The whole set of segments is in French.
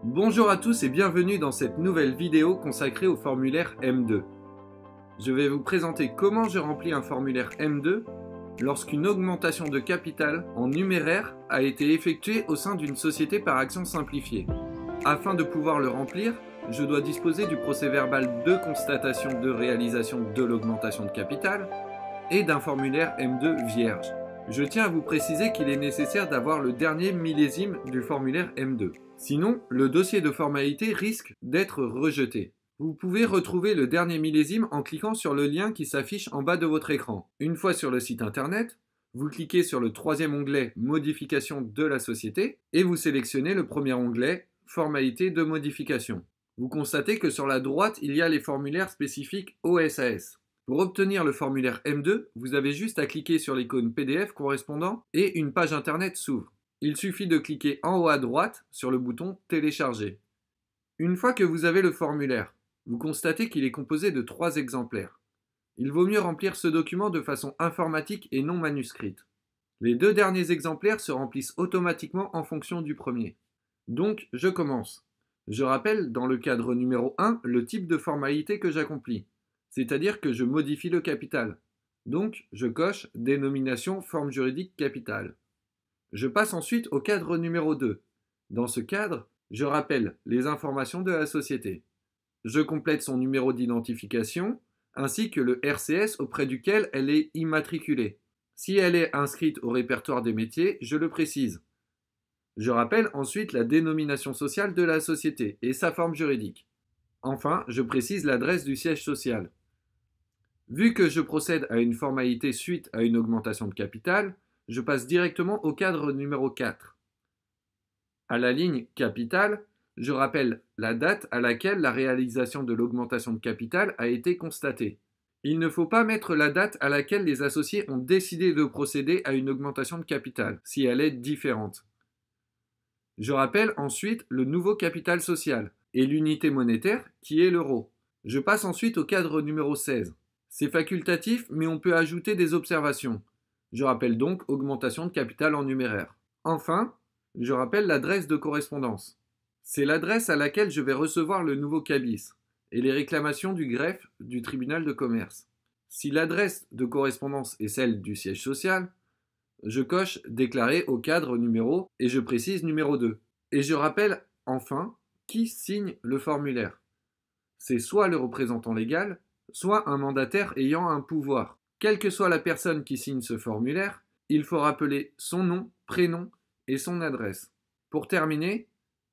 Bonjour à tous et bienvenue dans cette nouvelle vidéo consacrée au formulaire M2. Je vais vous présenter comment je remplis un formulaire M2 lorsqu'une augmentation de capital en numéraire a été effectuée au sein d'une société par action simplifiée. Afin de pouvoir le remplir, je dois disposer du procès-verbal de constatation de réalisation de l'augmentation de capital et d'un formulaire M2 vierge. Je tiens à vous préciser qu'il est nécessaire d'avoir le dernier millésime du formulaire M2. Sinon, le dossier de formalité risque d'être rejeté. Vous pouvez retrouver le dernier millésime en cliquant sur le lien qui s'affiche en bas de votre écran. Une fois sur le site internet, vous cliquez sur le troisième onglet Modification de la société et vous sélectionnez le premier onglet Formalité de modification. Vous constatez que sur la droite, il y a les formulaires spécifiques au SAS. Pour obtenir le formulaire M2, vous avez juste à cliquer sur l'icône PDF correspondant et une page internet s'ouvre. Il suffit de cliquer en haut à droite sur le bouton Télécharger. Une fois que vous avez le formulaire, vous constatez qu'il est composé de 3 exemplaires. Il vaut mieux remplir ce document de façon informatique et non manuscrite. Les 2 derniers exemplaires se remplissent automatiquement en fonction du premier. Donc, je commence. Je rappelle dans le cadre numéro 1 le type de formalité que j'accomplis, c'est-à-dire que je modifie le capital. Donc, je coche Dénomination forme juridique capitale. Je passe ensuite au cadre numéro 2. Dans ce cadre, je rappelle les informations de la société. Je complète son numéro d'identification ainsi que le RCS auprès duquel elle est immatriculée. Si elle est inscrite au répertoire des métiers, je le précise. Je rappelle ensuite la dénomination sociale de la société et sa forme juridique. Enfin, je précise l'adresse du siège social. Vu que je procède à une formalité suite à une augmentation de capital, je passe directement au cadre numéro 4. À la ligne capital, je rappelle la date à laquelle la réalisation de l'augmentation de capital a été constatée. Il ne faut pas mettre la date à laquelle les associés ont décidé de procéder à une augmentation de capital, si elle est différente. Je rappelle ensuite le nouveau capital social et l'unité monétaire qui est l'euro. Je passe ensuite au cadre numéro 16. C'est facultatif, mais on peut ajouter des observations. Je rappelle donc augmentation de capital en numéraire. Enfin, je rappelle l'adresse de correspondance. C'est l'adresse à laquelle je vais recevoir le nouveau cabis et les réclamations du greffe du tribunal de commerce. Si l'adresse de correspondance est celle du siège social, je coche déclarer au cadre numéro et je précise numéro 2. Et je rappelle enfin qui signe le formulaire. C'est soit le représentant légal, soit un mandataire ayant un pouvoir. Quelle que soit la personne qui signe ce formulaire, il faut rappeler son nom, prénom et son adresse. Pour terminer,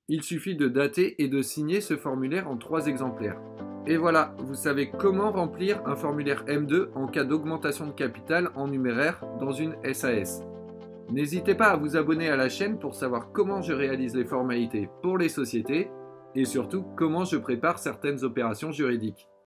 il suffit de dater et de signer ce formulaire en 3 exemplaires. Et voilà, vous savez comment remplir un formulaire M2 en cas d'augmentation de capital en numéraire dans une SAS. N'hésitez pas à vous abonner à la chaîne pour savoir comment je réalise les formalités pour les sociétés et surtout comment je prépare certaines opérations juridiques.